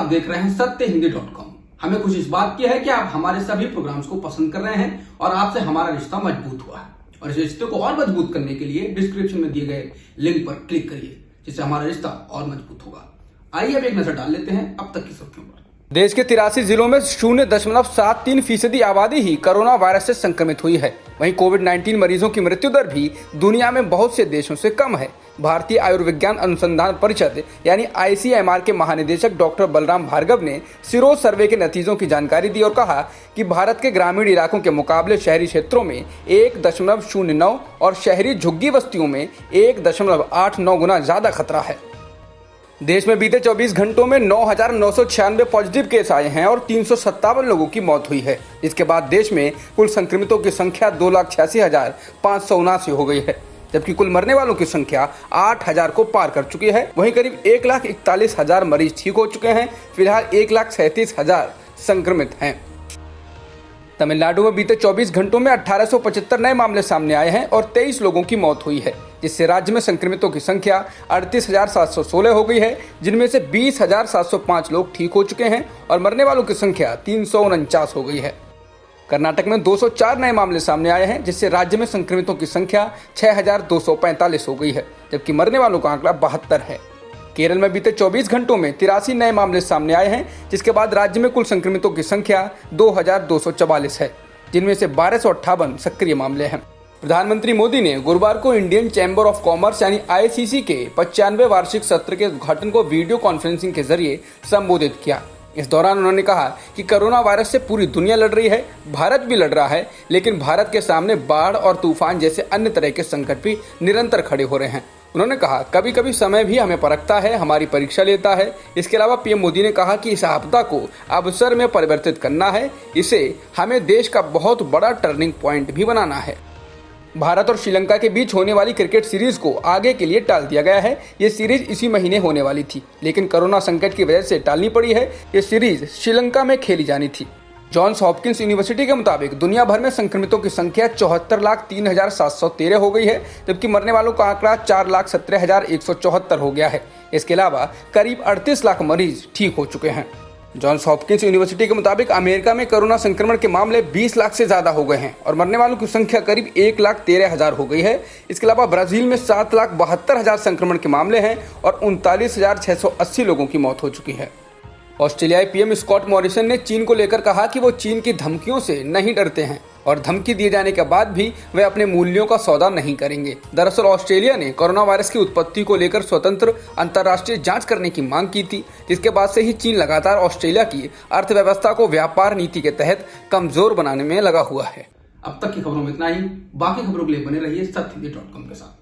देख रहे हैं सत्यहिंदी.com। हमें खुशी इस बात की है कि आप हमारे सभी प्रोग्राम्स को पसंद कर रहे हैं और आपसे हमारा रिश्ता मजबूत हुआ है। और इस रिश्ते को और मजबूत करने के लिए डिस्क्रिप्शन में दिए गए लिंक पर क्लिक करिए, जिससे हमारा रिश्ता और मजबूत होगा। आइए अब एक नजर डाल लेते हैं अब तक की सुर्खियों पर। देश के 83 जिलों में 0.73% आबादी ही कोरोना वायरस से संक्रमित हुई है। वहीं कोविड-19 मरीजों की मृत्यु दर भी दुनिया में बहुत से देशों से कम है। भारतीय आयुर्विज्ञान अनुसंधान परिषद यानी ICMR के महानिदेशक डॉक्टर बलराम भार्गव ने सिरोज सर्वे के नतीजों की जानकारी दी और कहा कि भारत के ग्रामीण इलाकों के मुकाबले शहरी क्षेत्रों में 1.09 और शहरी झुग्गी बस्तियों में 1.89 गुना ज्यादा खतरा है। देश में बीते 24 घंटों में 9,996 पॉजिटिव केस आए हैं और 357 लोगों की मौत हुई है। इसके बाद देश में कुल संक्रमितों की संख्या 2,86,579 हो गई है, जबकि कुल मरने वालों की संख्या 8,000 को पार कर चुकी है। वहीं करीब 1,41,000 मरीज ठीक हो चुके हैं। फिलहाल 1,37,000 संक्रमित हैं। तमिलनाडु में बीते 24 घंटों में 1875 नए मामले सामने आए हैं और 23 लोगों की मौत हुई है, जिससे राज्य में संक्रमितों की संख्या 38,716 हो गई है, जिनमें से 20,705 लोग ठीक हो चुके हैं और मरने वालों की संख्या 349 हो गई है। कर्नाटक में 204 नए मामले सामने आए हैं, जिससे राज्य में संक्रमितों की संख्या 6,245 हो गई है, जबकि मरने वालों का आंकड़ा 72 है। केरल में बीते 24 घंटों में 83 नए मामले सामने आए हैं, जिसके बाद राज्य में कुल संक्रमितों की संख्या 2,244 है, जिनमें से 1,258 सक्रिय मामले हैं। प्रधानमंत्री मोदी ने गुरुवार को इंडियन चैम्बर ऑफ कॉमर्स यानी ICC के 95वें वार्षिक सत्र के उद्घाटन को वीडियो कॉन्फ्रेंसिंग के जरिए संबोधित किया। इस दौरान उन्होंने कहा कि कोरोना वायरस से पूरी दुनिया लड़ रही है, भारत भी लड़ रहा है, लेकिन भारत के सामने बाढ़ और तूफान जैसे अन्य तरह के संकट भी निरंतर खड़े हो रहे हैं। उन्होंने कहा कभी कभी समय भी हमें परखता है, हमारी परीक्षा लेता है। इसके अलावा PM मोदी ने कहा कि इस आपदा को अवसर में परिवर्तित करना है, इसे हमें देश का बहुत बड़ा टर्निंग पॉइंट भी बनाना है। भारत और श्रीलंका के बीच होने वाली क्रिकेट सीरीज को आगे के लिए टाल दिया गया है। ये सीरीज इसी महीने होने वाली थी, लेकिन कोरोना संकट की वजह से टालनी पड़ी है। ये सीरीज श्रीलंका में खेली जानी थी। जॉन्स हॉपकिंस यूनिवर्सिटी के मुताबिक दुनिया भर में संक्रमितों की संख्या 74,03,713 हो गई है, जबकि मरने वालों का आंकड़ा 4,17,174 हो गया है। इसके अलावा करीब 38 लाख मरीज ठीक हो चुके हैं। जॉन्स हॉपकिंस यूनिवर्सिटी के मुताबिक अमेरिका में कोरोना संक्रमण के मामले 20 लाख से ज्यादा हो गए हैं और मरने वालों की संख्या करीब 1,13,000 हो गई है। इसके अलावा ब्राजील में 7,72,000 संक्रमण के मामले हैं और 39,680 लोगों की मौत हो चुकी है। ऑस्ट्रेलियाई PM स्कॉट मॉरिसन ने चीन को लेकर कहा कि वो चीन की धमकियों से नहीं डरते हैं और धमकी दिए जाने के बाद भी वे अपने मूल्यों का सौदा नहीं करेंगे। दरअसल ऑस्ट्रेलिया ने कोरोना वायरस की उत्पत्ति को लेकर स्वतंत्र अंतर्राष्ट्रीय जांच करने की मांग की थी, जिसके बाद से ही चीन लगातार ऑस्ट्रेलिया की अर्थव्यवस्था को व्यापार नीति के तहत कमजोर बनाने में लगा हुआ है। अब तक की खबरों में इतना ही। बाकी खबरों के लिए बने रहिए सत्यहिंदी.com के साथ।